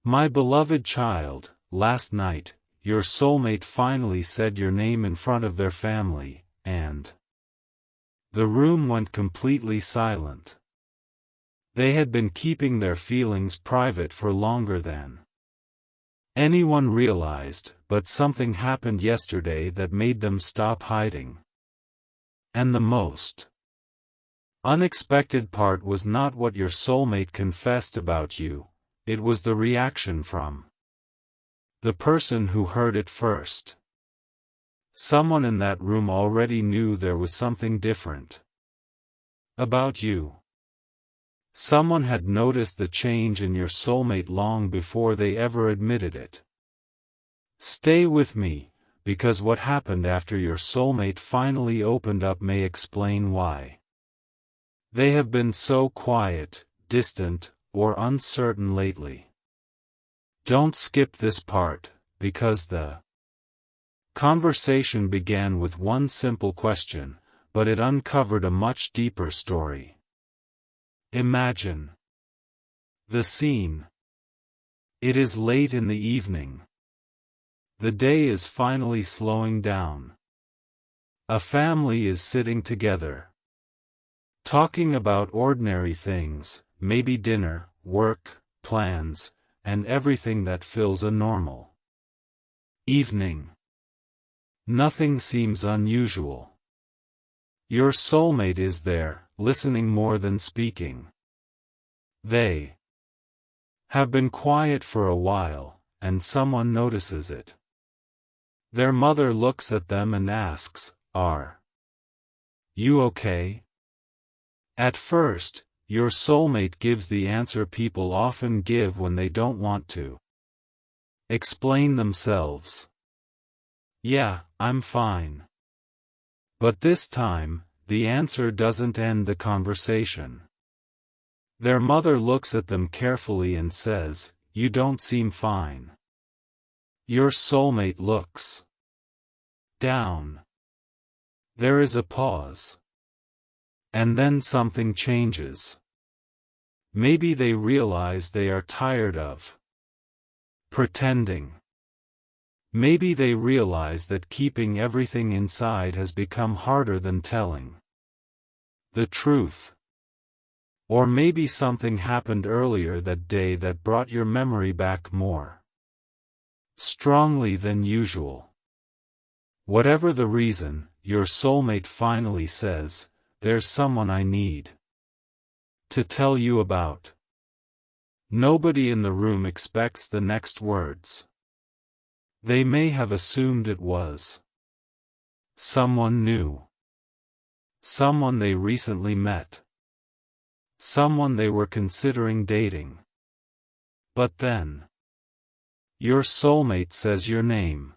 My beloved child, last night, your soulmate finally said your name in front of their family, and the room went completely silent. They had been keeping their feelings private for longer than anyone realized, but something happened yesterday that made them stop hiding. And the most unexpected part was not what your soulmate confessed about you, it was the reaction from the person who heard it first. Someone in that room already knew there was something different about you. Someone had noticed the change in your soulmate long before they ever admitted it. Stay with me, because what happened after your soulmate finally opened up may explain why they have been so quiet, distant, or uncertain lately. Don't skip this part, because the conversation began with one simple question, but it uncovered a much deeper story. Imagine the scene. It is late in the evening. The day is finally slowing down. A family is sitting together, talking about ordinary things, maybe dinner, work, plans, and everything that fills a normal evening. Nothing seems unusual. Your soulmate is there, listening more than speaking. They have been quiet for a while, and someone notices it. Their mother looks at them and asks, "Are you okay?" At first, your soulmate gives the answer people often give when they don't want to explain themselves. "Yeah, I'm fine." But this time, the answer doesn't end the conversation. Their mother looks at them carefully and says, "You don't seem fine." Your soulmate looks down. There is a pause. And then something changes. Maybe they realize they are tired of pretending. Maybe they realize that keeping everything inside has become harder than telling the truth. Or maybe something happened earlier that day that brought your memory back more strongly than usual. Whatever the reason, your soulmate finally says, "There's someone I need to tell you about." Nobody in the room expects the next words. They may have assumed it was someone new. Someone they recently met. Someone they were considering dating. But then your soulmate says your name.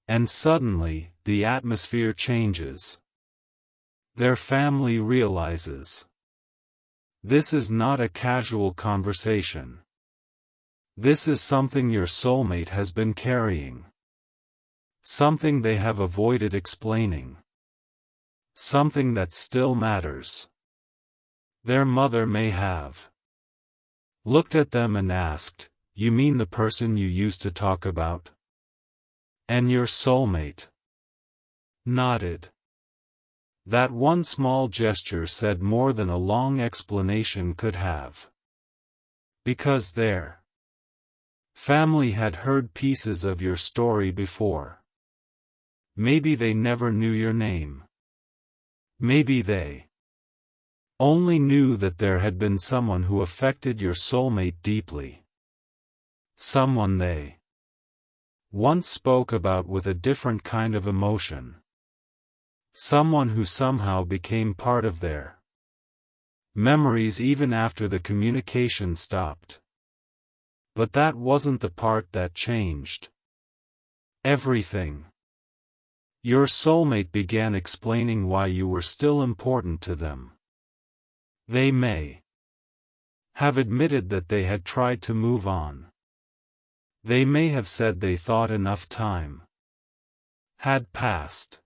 And suddenly, the atmosphere changes. Their family realizes this is not a casual conversation. This is something your soulmate has been carrying. Something they have avoided explaining. Something that still matters. Their mother may have looked at them and asked, "You mean the person you used to talk about?" And your soulmate nodded. That one small gesture said more than a long explanation could have. Because their family had heard pieces of your story before. Maybe they never knew your name. Maybe they only knew that there had been someone who affected your soulmate deeply. Someone they once spoke about with a different kind of emotion. Someone who somehow became part of their memories even after the communication stopped. But that wasn't the part that changed everything. Your soulmate began explaining why you were still important to them. They may have admitted that they had tried to move on. They may have said they thought enough time had passed.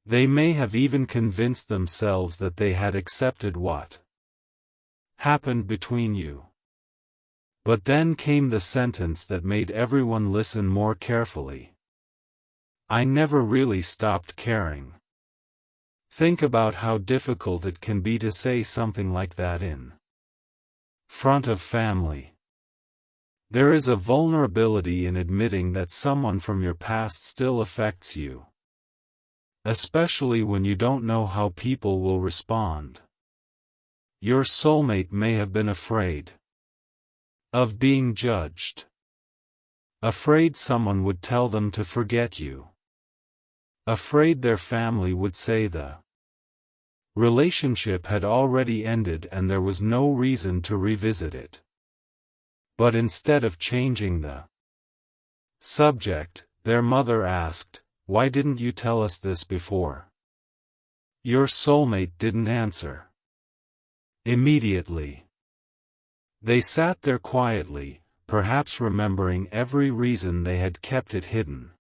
They may have even convinced themselves that they had accepted what happened between you. But then came the sentence that made everyone listen more carefully. I never really stopped caring. Think about how difficult it can be to say something like that in front of family. There is a vulnerability in admitting that someone from your past still affects you. Especially when you don't know how people will respond. Your soulmate may have been afraid of being judged. Afraid someone would tell them to forget you. Afraid their family would say the relationship had already ended and there was no reason to revisit it. But instead of changing the subject, their mother asked, "Why didn't you tell us this before?" Your soulmate didn't answer immediately. They sat there quietly, perhaps remembering every reason they had kept it hidden.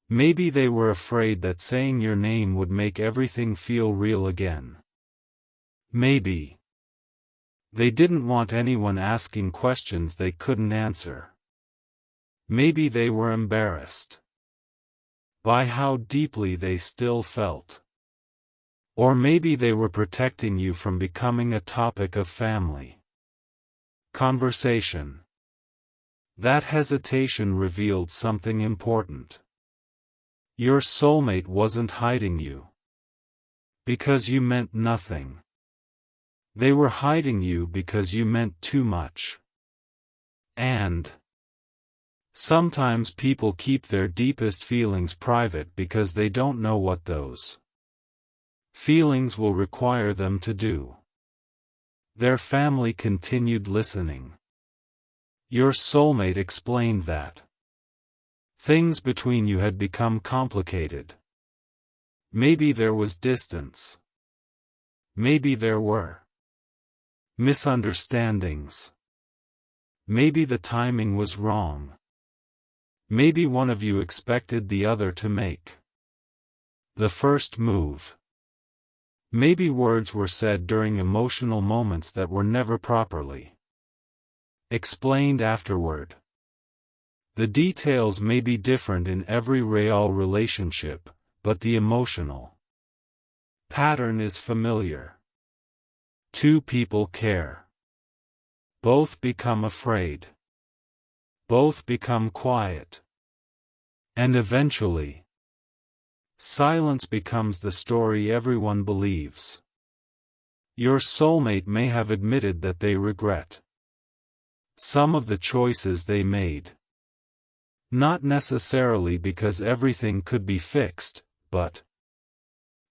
Maybe they were afraid that saying your name would make everything feel real again. Maybe they didn't want anyone asking questions they couldn't answer. Maybe they were embarrassed by how deeply they still felt. Or maybe they were protecting you from becoming a topic of family conversation. That hesitation revealed something important. Your soulmate wasn't hiding you because you meant nothing. They were hiding you because you meant too much. And sometimes people keep their deepest feelings private because they don't know what those feelings will require them to do. Their family continued listening. Your soulmate explained that things between you had become complicated. Maybe there was distance. Maybe there were misunderstandings. Maybe the timing was wrong. Maybe one of you expected the other to make the first move. Maybe words were said during emotional moments that were never properly explained afterward. The details may be different in every real relationship, but the emotional pattern is familiar. Two people care. Both become afraid. Both become quiet. And eventually, silence becomes the story everyone believes. Your soulmate may have admitted that they regret some of the choices they made. Not necessarily because everything could be fixed, but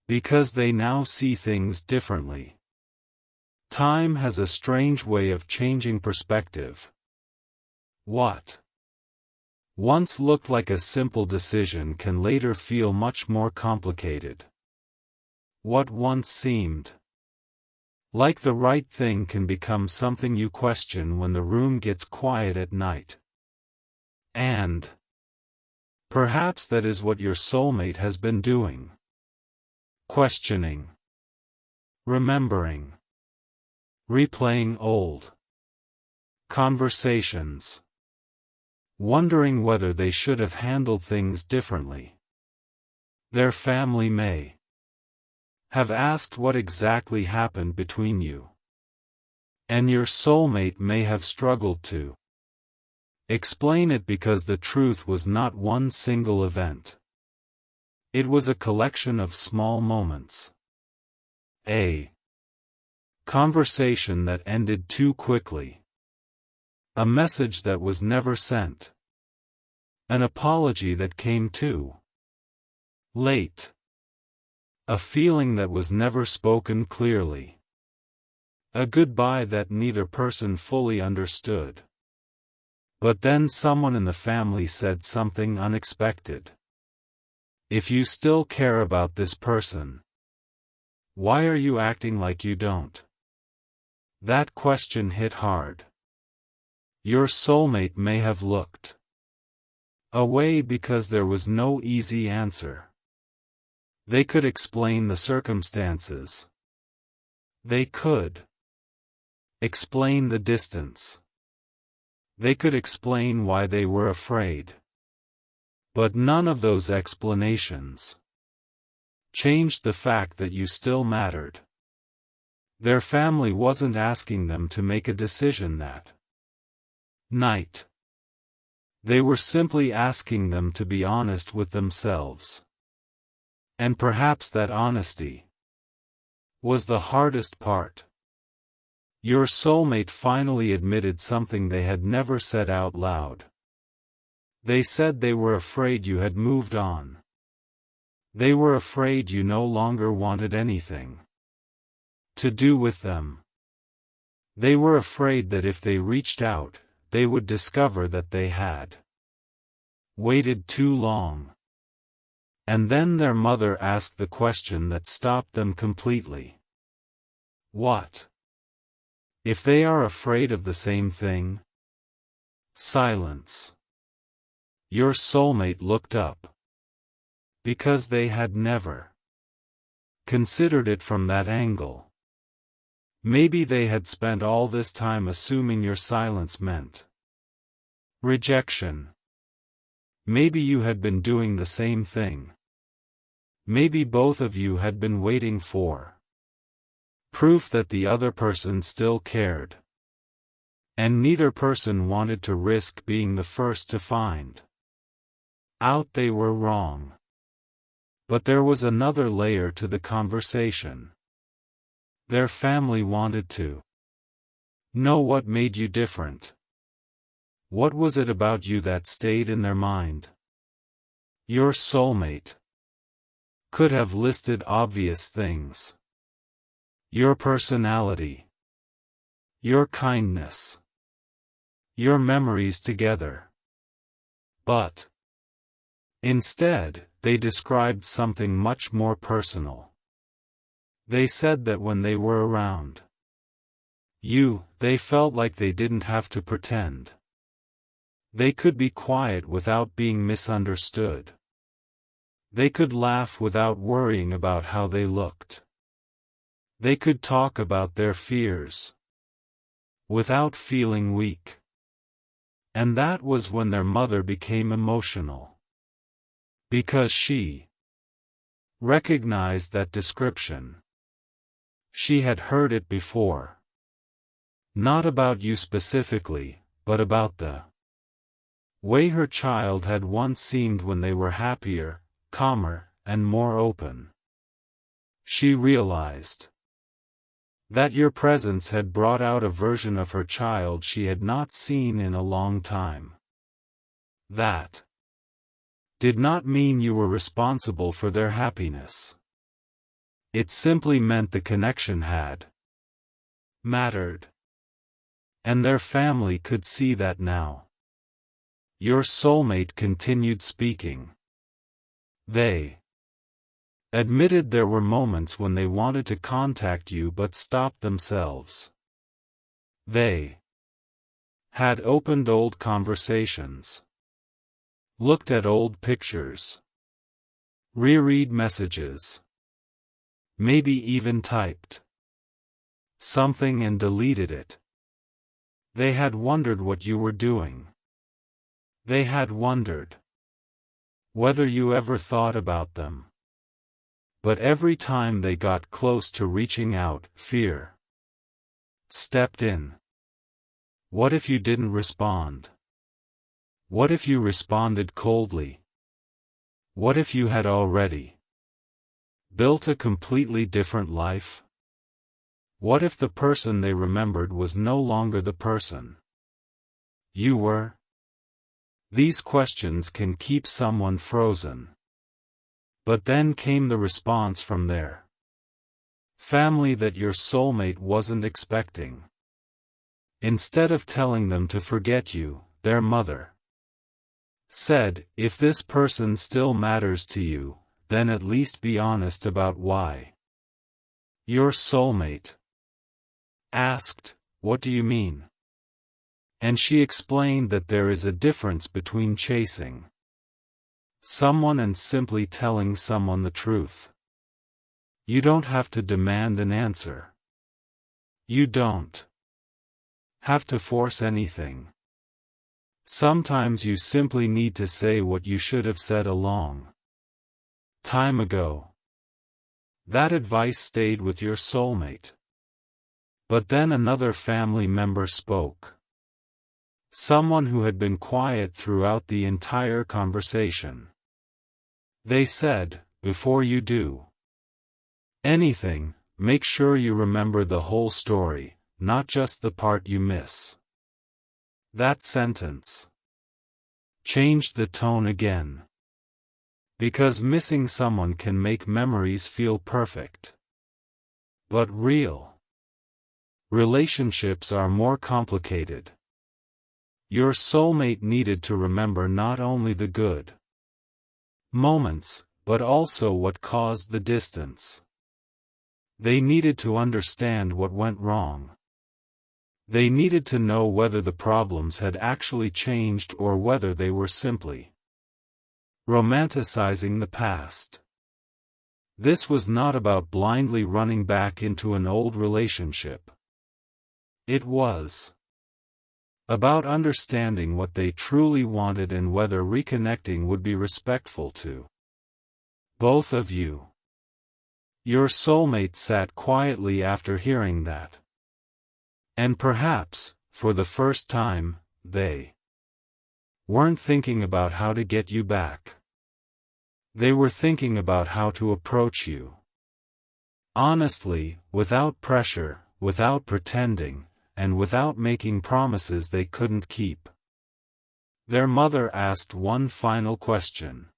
because they now see things differently. Time has a strange way of changing perspective. What once looked like a simple decision can later feel much more complicated. What once seemed like the right thing can become something you question when the room gets quiet at night. And perhaps that is what your soulmate has been doing. Questioning. Remembering. Replaying old conversations. Wondering whether they should have handled things differently. Their family may have asked what exactly happened between you. And your soulmate may have struggled to explain it because the truth was not one single event. It was a collection of small moments. A conversation that ended too quickly. A message that was never sent. An apology that came too late. A feeling that was never spoken clearly. A goodbye that neither person fully understood. But then someone in the family said something unexpected. If you still care about this person, why are you acting like you don't? That question hit hard. Your soulmate may have looked away because there was no easy answer. They could explain the circumstances. They could explain the distance. They could explain why they were afraid. But none of those explanations changed the fact that you still mattered. Their family wasn't asking them to make a decision that night. They were simply asking them to be honest with themselves. And perhaps that honesty was the hardest part. Your soulmate finally admitted something they had never said out loud. They said they were afraid you had moved on. They were afraid you no longer wanted anything to do with them. They were afraid that if they reached out, they would discover that they had waited too long. And then their mother asked the question that stopped them completely. What if they are afraid of the same thing? Silence. Your soulmate looked up. Because they had never considered it from that angle. Maybe they had spent all this time assuming your silence meant rejection. Maybe you had been doing the same thing. Maybe both of you had been waiting for proof that the other person still cared. And neither person wanted to risk being the first to find out they were wrong. But there was another layer to the conversation. Their family wanted to know what made you different. What was it about you that stayed in their mind? Your soulmate could have listed obvious things. Your personality. Your kindness. Your memories together. But instead, they described something much more personal. They said that when they were around you, they felt like they didn't have to pretend. They could be quiet without being misunderstood. They could laugh without worrying about how they looked. They could talk about their fears without feeling weak. And that was when their mother became emotional. Because she recognized that description. She had heard it before. Not about you specifically, but about the way her child had once seemed when they were happier, calmer, and more open. She realized that your presence had brought out a version of her child she had not seen in a long time. That did not mean you were responsible for their happiness. It simply meant the connection had mattered. And their family could see that now. Your soulmate continued speaking. They admitted there were moments when they wanted to contact you but stopped themselves. They had opened old conversations, looked at old pictures, reread messages, maybe even typed something and deleted it. They had wondered what you were doing. They had wondered whether you ever thought about them. But every time they got close to reaching out, fear stepped in. What if you didn't respond? What if you responded coldly? What if you had already built a completely different life? What if the person they remembered was no longer the person you were? These questions can keep someone frozen. But then came the response from their family that your soulmate wasn't expecting. Instead of telling them to forget you, their mother said, if this person still matters to you, then at least be honest about why. Your soulmate asked, what do you mean? And she explained that there is a difference between chasing someone and simply telling someone the truth. You don't have to demand an answer. You don't have to force anything. Sometimes you simply need to say what you should have said a long time ago. That advice stayed with your soulmate. But then another family member spoke. Someone who had been quiet throughout the entire conversation. They said, "Before you do anything, make sure you remember the whole story, not just the part you miss." That sentence changed the tone again. Because missing someone can make memories feel perfect. But real relationships are more complicated. Your soulmate needed to remember not only the good moments, but also what caused the distance. They needed to understand what went wrong. They needed to know whether the problems had actually changed or whether they were simply romanticizing the past. This was not about blindly running back into an old relationship. It was about understanding what they truly wanted and whether reconnecting would be respectful to both of you. Your soulmate sat quietly after hearing that. And perhaps, for the first time, they weren't thinking about how to get you back. They were thinking about how to approach you. Honestly, without pressure, without pretending, and without making promises they couldn't keep. Their mother asked one final question.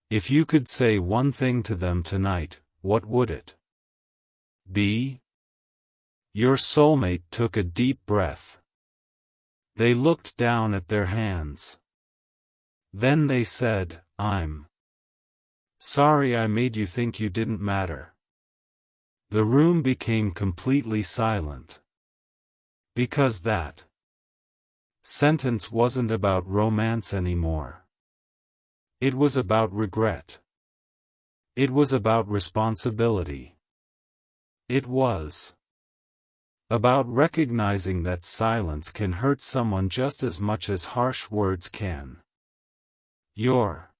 If you could say one thing to them tonight, what would it be? Your soulmate took a deep breath. They looked down at their hands. Then they said, "I'm sorry I made you think you didn't matter." The room became completely silent. Because that sentence wasn't about romance anymore. It was about regret. It was about responsibility. It was about recognizing that silence can hurt someone just as much as harsh words can. Your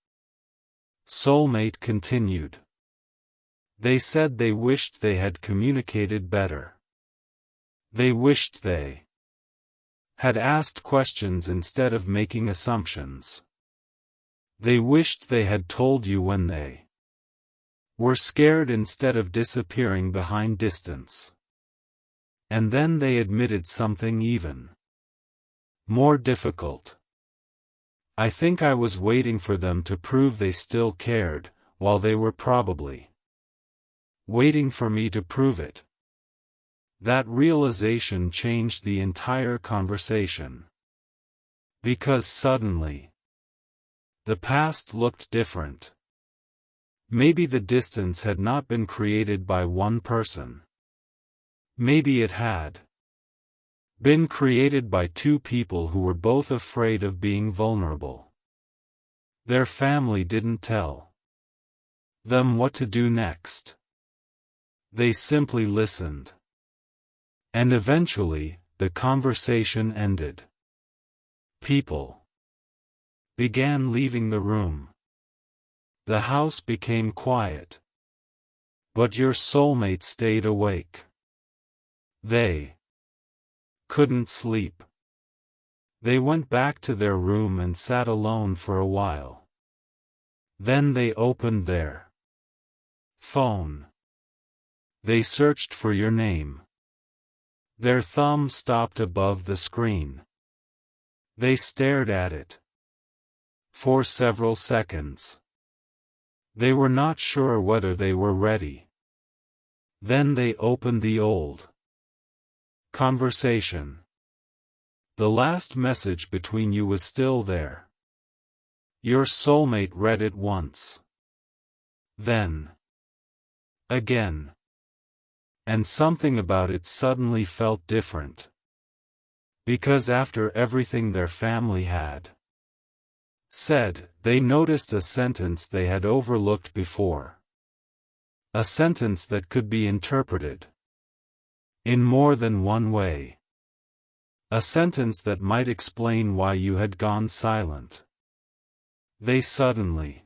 soulmate continued. They said they wished they had communicated better. They wished they had asked questions instead of making assumptions. They wished they had told you when they were scared instead of disappearing behind distance. And then they admitted something even more difficult. "I think I was waiting for them to prove they still cared, while they were probably waiting for me to prove it." That realization changed the entire conversation. Because suddenly, the past looked different. Maybe the distance had not been created by one person. Maybe it had been created by two people who were both afraid of being vulnerable. Their family didn't tell them what to do next. They simply listened. And eventually, the conversation ended. People began leaving the room. The house became quiet. But your soulmate stayed awake. They couldn't sleep. They went back to their room and sat alone for a while. Then they opened their phone. They searched for your name. Their thumb stopped above the screen. They stared at it for several seconds. They were not sure whether they were ready. Then they opened the old conversation. The last message between you was still there. Your soulmate read it once. Then again. And something about it suddenly felt different. Because after everything their family had said, they noticed a sentence they had overlooked before. A sentence that could be interpreted in more than one way. A sentence that might explain why you had gone silent. They suddenly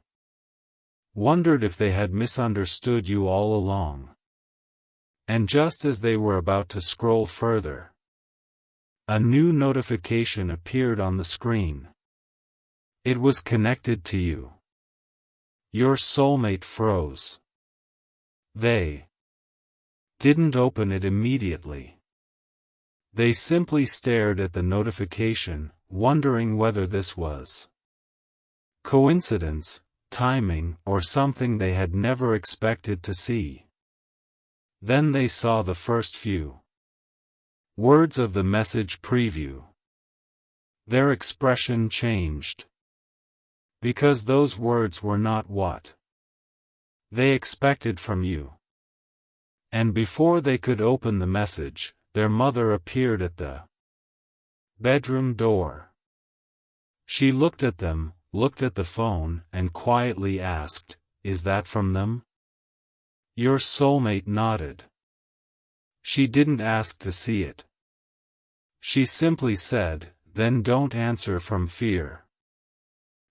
wondered if they had misunderstood you all along. And just as they were about to scroll further, a new notification appeared on the screen. It was connected to you. Your soulmate froze. They didn't open it immediately. They simply stared at the notification, wondering whether this was coincidence, timing, or something they had never expected to see. Then they saw the first few words of the message preview. Their expression changed. Because those words were not what they expected from you. And before they could open the message, their mother appeared at the bedroom door. She looked at them, looked at the phone, and quietly asked, "Is that from them?" Your soulmate nodded. She didn't ask to see it. She simply said, "Then don't answer from fear."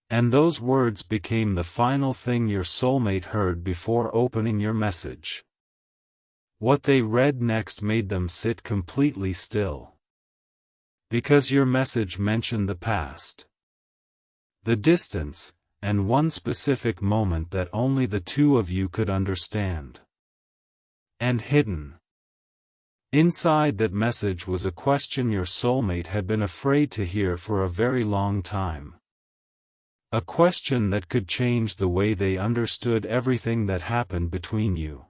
And those words became the final thing your soulmate heard before opening your message. What they read next made them sit completely still. Because your message mentioned the past, the distance, and one specific moment that only the two of you could understand. And hidden inside that message was a question your soulmate had been afraid to hear for a very long time. A question that could change the way they understood everything that happened between you.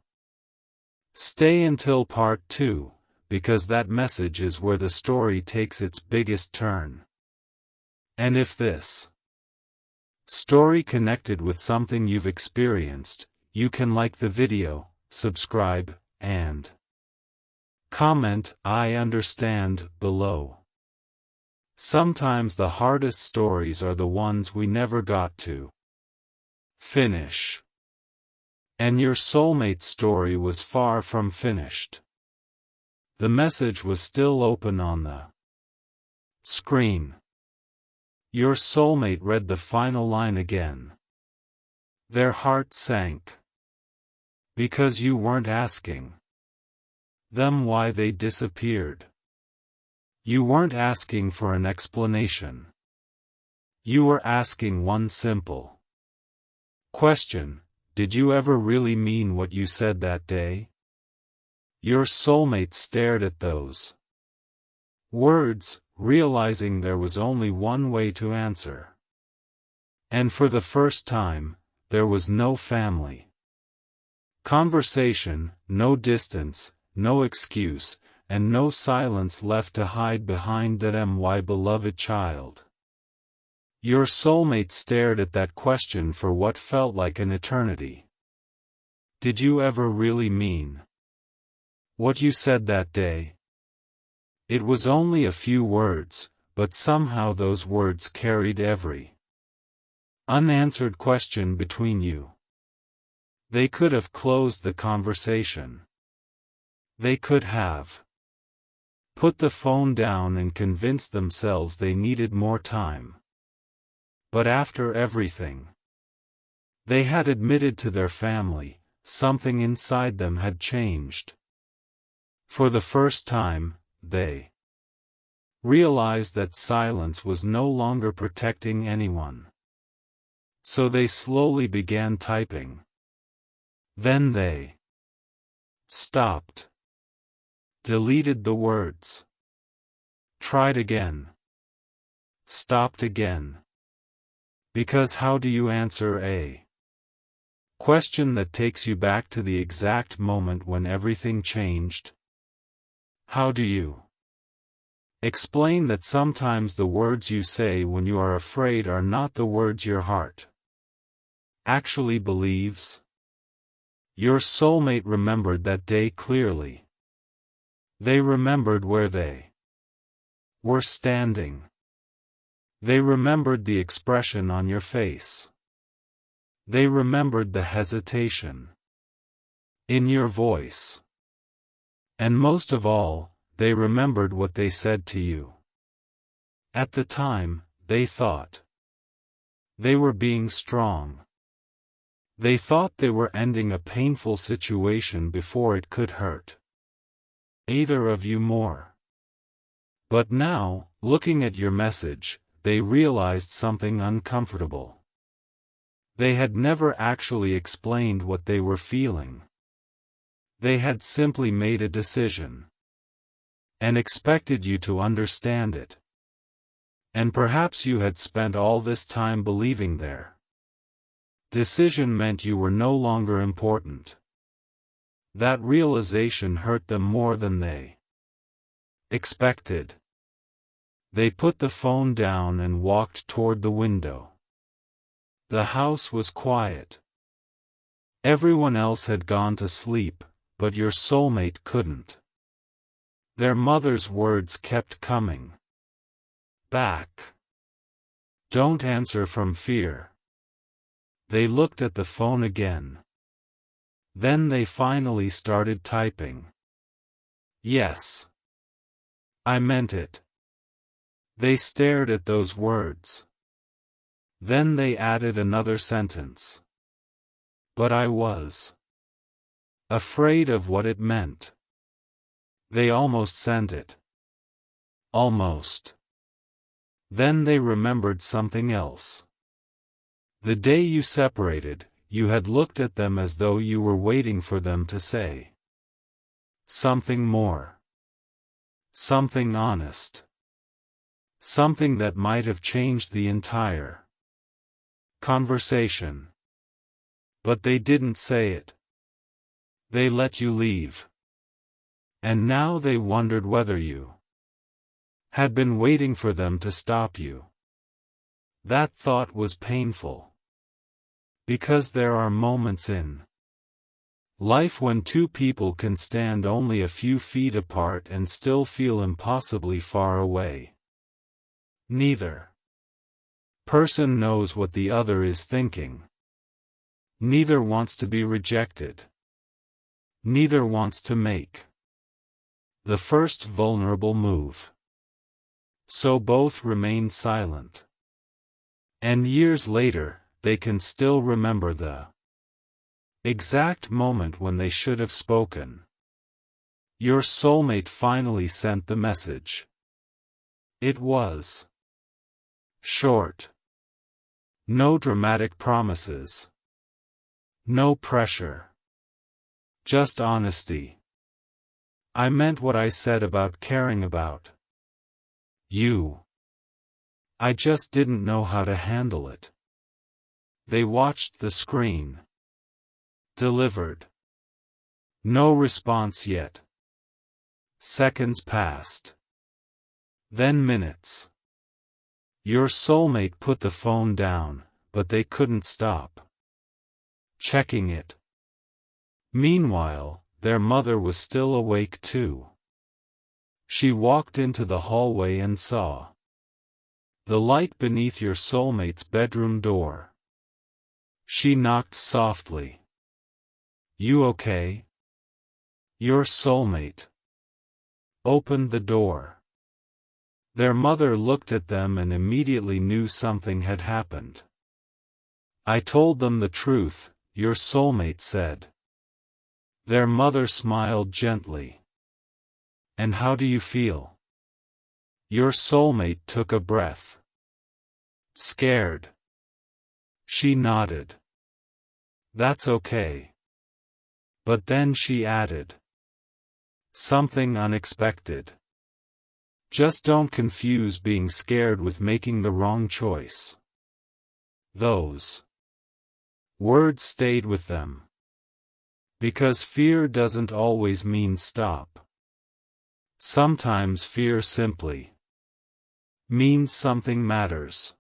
Stay until part 2, because that message is where the story takes its biggest turn. And if this story connected with something you've experienced, you can like the video, subscribe, and comment "I understand" below. Sometimes the hardest stories are the ones we never got to finish. And your soulmate's story was far from finished. The message was still open on the screen. Your soulmate read the final line again. Their heart sank. Because you weren't asking them why they disappeared. You weren't asking for an explanation. You were asking one simple question: did you ever really mean what you said that day? Your soulmate stared at those words, realizing there was only one way to answer. And for the first time, there was no family conversation, no distance, no excuse, and no silence left to hide behind that "my beloved child." Your soulmate stared at that question for what felt like an eternity. Did you ever really mean what you said that day? It was only a few words, but somehow those words carried every unanswered question between you. They could have closed the conversation. They could have put the phone down and convinced themselves they needed more time. But after everything they had admitted to their family, something inside them had changed. For the first time, they realized that silence was no longer protecting anyone. So they slowly began typing. Then they stopped. Deleted the words. Tried again. Stopped again. Because how do you answer a question that takes you back to the exact moment when everything changed? How do you explain that sometimes the words you say when you are afraid are not the words your heart actually believes? Your soulmate remembered that day clearly. They remembered where they were standing. They remembered the expression on your face. They remembered the hesitation in your voice. And most of all, they remembered what they said to you. At the time, they thought they were being strong. They thought they were ending a painful situation before it could hurt either of you more. But now, looking at your message, they realized something uncomfortable. They had never actually explained what they were feeling. They had simply made a decision and expected you to understand it. And perhaps you had spent all this time believing their decision meant you were no longer important. That realization hurt them more than they expected. They put the phone down and walked toward the window. The house was quiet. Everyone else had gone to sleep, but your soulmate couldn't. Their mother's words kept coming back. Don't answer from fear. They looked at the phone again. Then they finally started typing. Yes. I meant it. They stared at those words. Then they added another sentence. But I was afraid of what it meant. They almost sent it. Almost. Then they remembered something else. The day you separated, you had looked at them as though you were waiting for them to say something more. Something honest. Something that might have changed the entire conversation. But they didn't say it. They let you leave. And now they wondered whether you had been waiting for them to stop you. That thought was painful. Because there are moments in life when two people can stand only a few feet apart and still feel impossibly far away. Neither person knows what the other is thinking. Neither wants to be rejected. Neither wants to make the first vulnerable move. So both remain silent. And years later, they can still remember the exact moment when they should have spoken. Your soulmate finally sent the message. It was short. No dramatic promises. No pressure. Just honesty. I meant what I said about caring about you. I just didn't know how to handle it. They watched the screen. Delivered. No response yet. Seconds passed. Then minutes. Your soulmate put the phone down, but they couldn't stop checking it. Meanwhile, their mother was still awake too. She walked into the hallway and saw the light beneath your soulmate's bedroom door. She knocked softly. You okay? Your soulmate opened the door. Their mother looked at them and immediately knew something had happened. I told them the truth, your soulmate said. Their mother smiled gently. And how do you feel? Your soulmate took a breath. Scared. She nodded. That's okay. But then she added something unexpected. Just don't confuse being scared with making the wrong choice. Those words stayed with them. Because fear doesn't always mean stop. Sometimes fear simply means something matters.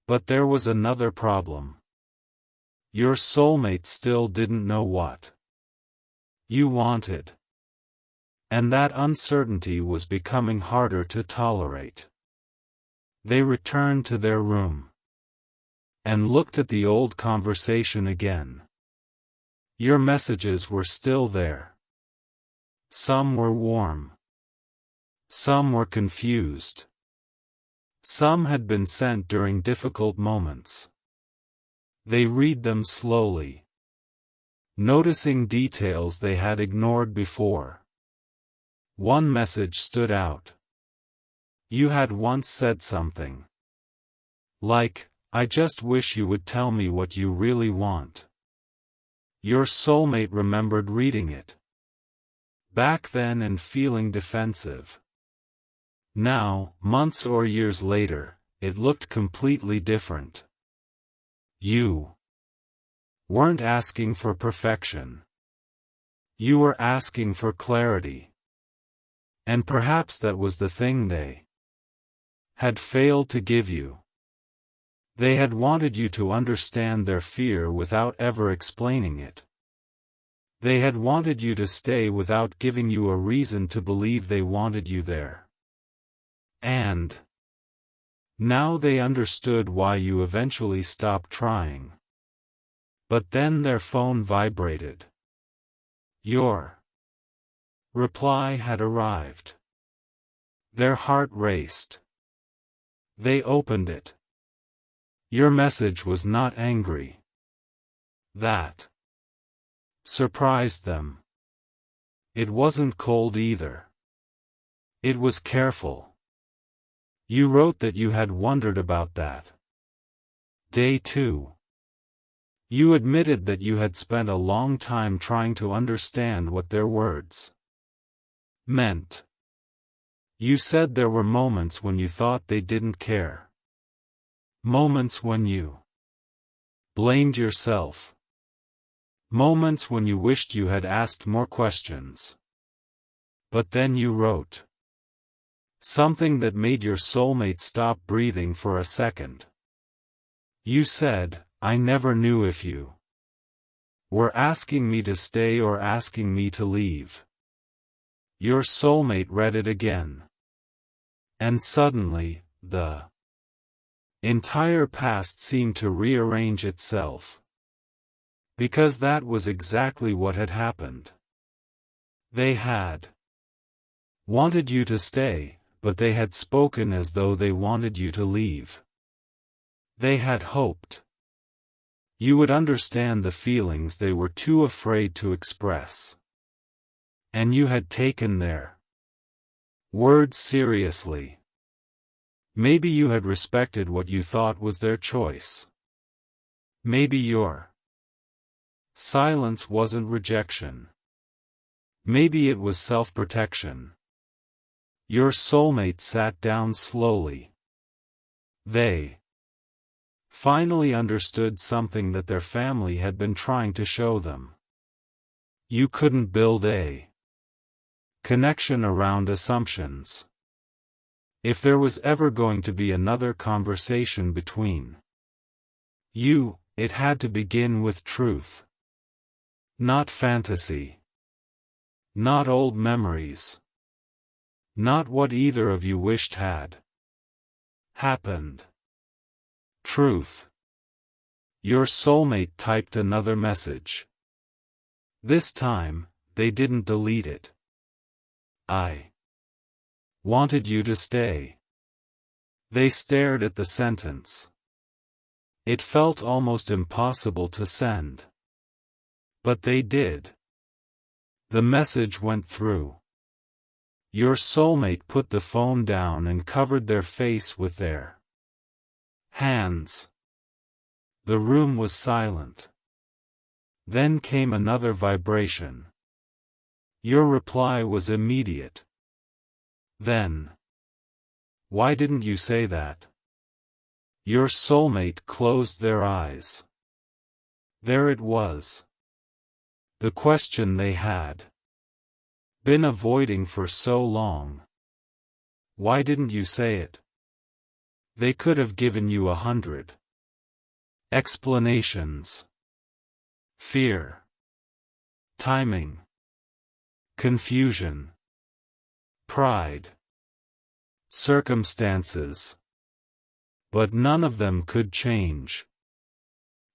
But there was another problem. Your soulmate still didn't know what you wanted. And that uncertainty was becoming harder to tolerate. They returned to their room and looked at the old conversation again. Your messages were still there. Some were warm. Some were confused. Some had been sent during difficult moments. They read them slowly, noticing details they had ignored before. One message stood out. You had once said something like, "I just wish you would tell me what you really want." Your soulmate remembered reading it back then and feeling defensive. Now, months or years later, it looked completely different. You weren't asking for perfection. You were asking for clarity. And perhaps that was the thing they had failed to give you. They had wanted you to understand their fear without ever explaining it. They had wanted you to stay without giving you a reason to believe they wanted you there. And now they understood why you eventually stopped trying. But then their phone vibrated. Your reply had arrived. Their heart raced. They opened it. Your message was not angry. That surprised them. It wasn't cold either. It was careful. You wrote that you had wondered about that day too. You admitted that you had spent a long time trying to understand what their words meant. You said there were moments when you thought they didn't care. Moments when you blamed yourself. Moments when you wished you had asked more questions. But then you wrote something that made your soulmate stop breathing for a second. You said, "I never knew if you were asking me to stay or asking me to leave." Your soulmate read it again. And suddenly, the entire past seemed to rearrange itself. Because that was exactly what had happened. They had wanted you to stay, but they had spoken as though they wanted you to leave. They had hoped you would understand the feelings they were too afraid to express. And you had taken their words seriously. Maybe you had respected what you thought was their choice. Maybe your silence wasn't rejection. Maybe it was self-protection. Your soulmate sat down slowly. They finally understood something that their family had been trying to show them. You couldn't build a connection around assumptions. If there was ever going to be another conversation between you, it had to begin with truth. Not fantasy. Not old memories. Not what either of you wished had happened. Truth. Your soulmate typed another message. This time, they didn't delete it. "I wanted you to stay." They stared at the sentence. It felt almost impossible to send. But they did. The message went through. Your soulmate put the phone down and covered their face with their hands. The room was silent. Then came another vibration. Your reply was immediate. Then, "Why didn't you say that?" Your soulmate closed their eyes. There it was. The question they had been avoiding for so long. Why didn't you say it? They could have given you 100 explanations. Fear. Timing. Confusion. Pride. Circumstances. But none of them could change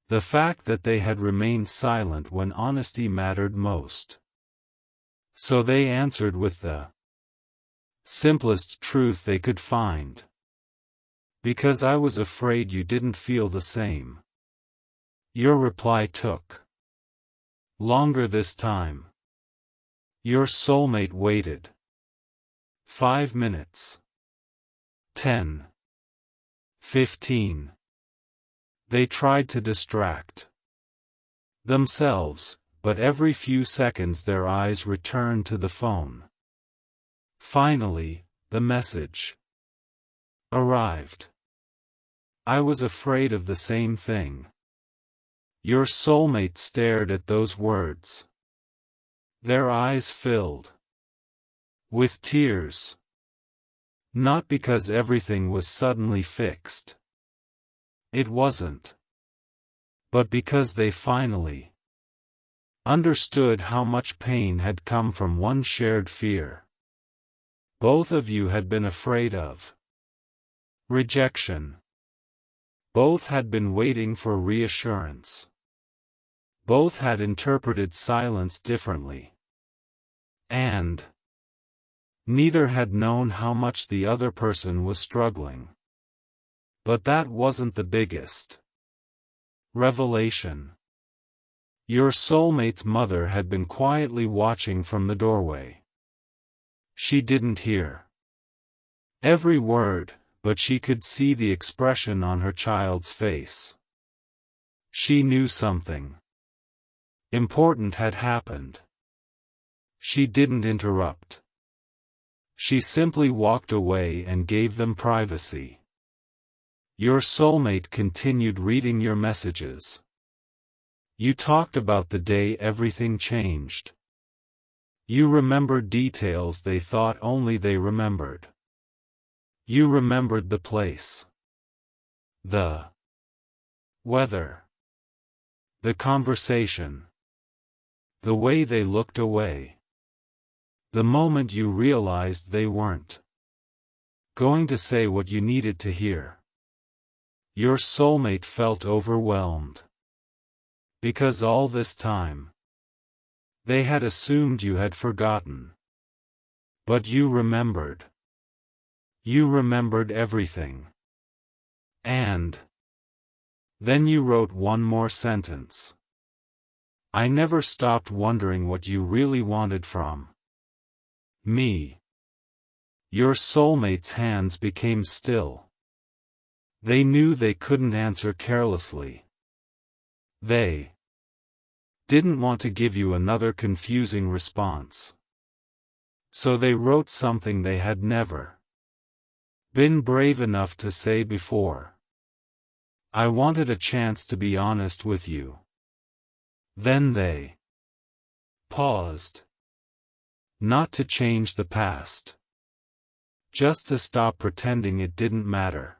the fact that they had remained silent when honesty mattered most. So they answered with the simplest truth they could find. Because I was afraid you didn't feel the same. Your reply took longer this time. Your soulmate waited. 5 minutes. 10. 15. They tried to distract themselves, but every few seconds their eyes returned to the phone. Finally, the message arrived. I was afraid of the same thing. Your soulmate stared at those words. Their eyes filled with tears. Not because everything was suddenly fixed. It wasn't. But because they finally understood how much pain had come from one shared fear. Both of you had been afraid of rejection. Both had been waiting for reassurance. Both had interpreted silence differently. And neither had known how much the other person was struggling. But that wasn't the biggest revelation. Your soulmate's mother had been quietly watching from the doorway. She didn't hear every word, but she could see the expression on her child's face. She knew something important had happened. She didn't interrupt. She simply walked away and gave them privacy. Your soulmate continued reading your messages. You talked about the day everything changed. You remembered details they thought only they remembered. You remembered the place, the weather, the conversation, the way they looked away. The moment you realized they weren't going to say what you needed to hear. Your soulmate felt overwhelmed. Because all this time, they had assumed you had forgotten. But you remembered. You remembered everything. And then you wrote one more sentence. I never stopped wondering what you really wanted from me. Your soulmate's hands became still. They knew they couldn't answer carelessly. They didn't want to give you another confusing response. So they wrote something they had never been brave enough to say before. I wanted a chance to be honest with you. Then they paused. Not to change the past. Just to stop pretending it didn't matter.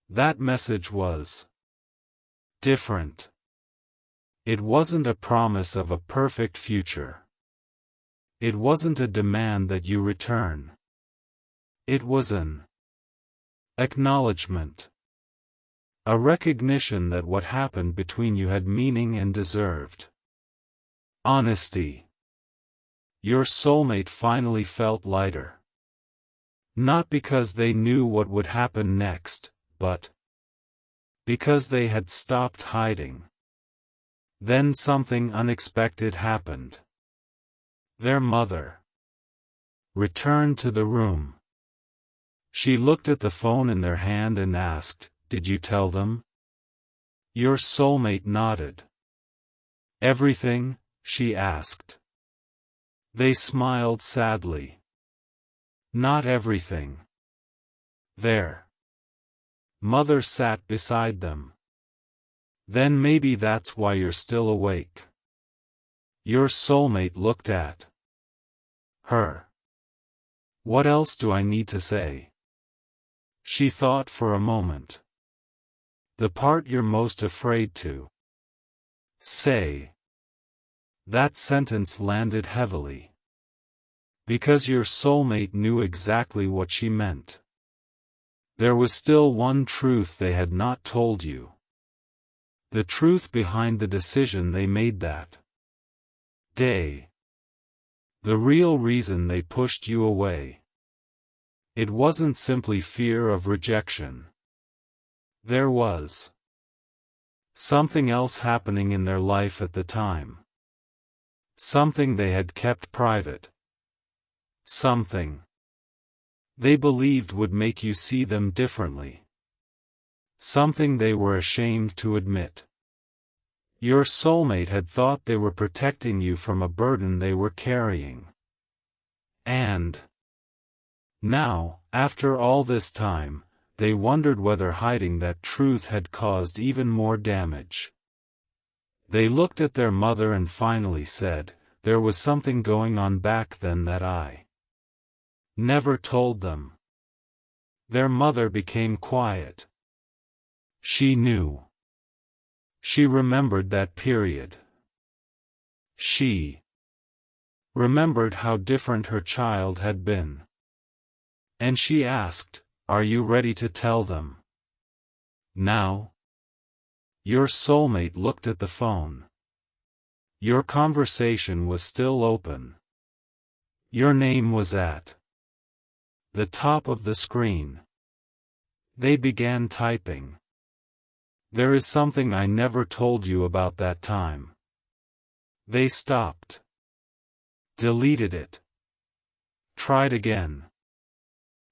That message was different. It wasn't a promise of a perfect future. It wasn't a demand that you return. It was an acknowledgement. A recognition that what happened between you had meaning and deserved honesty. Your soulmate finally felt lighter. Not because they knew what would happen next, but because they had stopped hiding. Then something unexpected happened. Their mother returned to the room. She looked at the phone in their hand and asked, "Did you tell them?" Your soulmate nodded. "Everything?" she asked. They smiled sadly. "Not everything." Their mother sat beside them. "Then maybe that's why you're still awake." Your soulmate looked at her. "What else do I need to say?" She thought for a moment. "The part you're most afraid to say." That sentence landed heavily. Because your soulmate knew exactly what she meant. There was still one truth they had not told you. The truth behind the decision they made that day. The real reason they pushed you away. It wasn't simply fear of rejection. There was something else happening in their life at the time. Something they had kept private. Something they believed would make you see them differently. Something they were ashamed to admit. Your soulmate had thought they were protecting you from a burden they were carrying. And now, after all this time, they wondered whether hiding that truth had caused even more damage. They looked at their mother and finally said, "There was something going on back then that I never told them." Their mother became quiet. She knew. She remembered that period. She remembered how different her child had been. And she asked, "Are you ready to tell them now?" Your soulmate looked at the phone. Your conversation was still open. Your name was at the top of the screen. They began typing. "There is something I never told you about that time." They stopped. Deleted it. Tried again.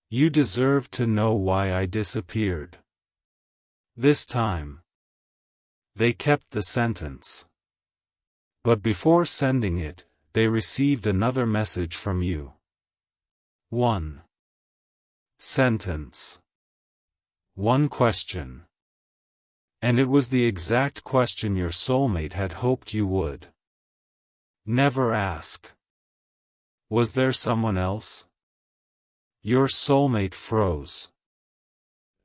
"You deserve to know why I disappeared." This time, they kept the sentence. But before sending it, they received another message from you. One sentence. One question. And it was the exact question your soulmate had hoped you would never ask. Was there someone else? Your soulmate froze.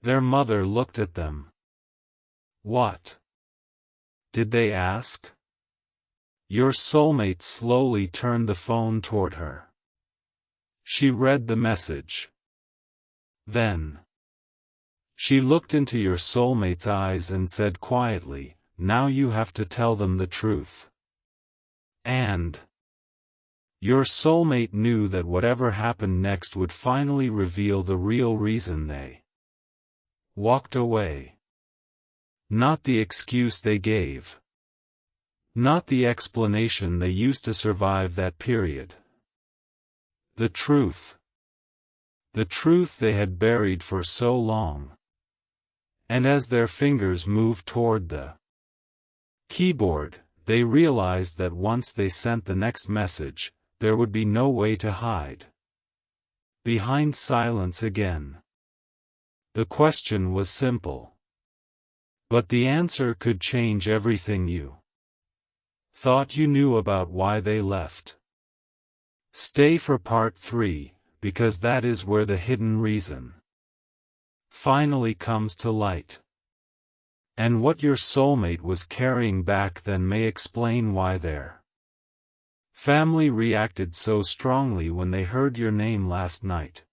Their mother looked at them. What did they ask? Your soulmate slowly turned the phone toward her. She read the message. Then she looked into your soulmate's eyes and said quietly, "Now you have to tell them the truth." And your soulmate knew that whatever happened next would finally reveal the real reason they walked away. Not the excuse they gave. Not the explanation they used to survive that period. The truth. The truth they had buried for so long. And as their fingers moved toward the keyboard, they realized that once they sent the next message, there would be no way to hide behind silence again. The question was simple. But the answer could change everything you thought you knew about why they left. Stay for part 3, because that is where the hidden reason finally comes to light. And what your soulmate was carrying back then may explain why their family reacted so strongly when they heard your name last night.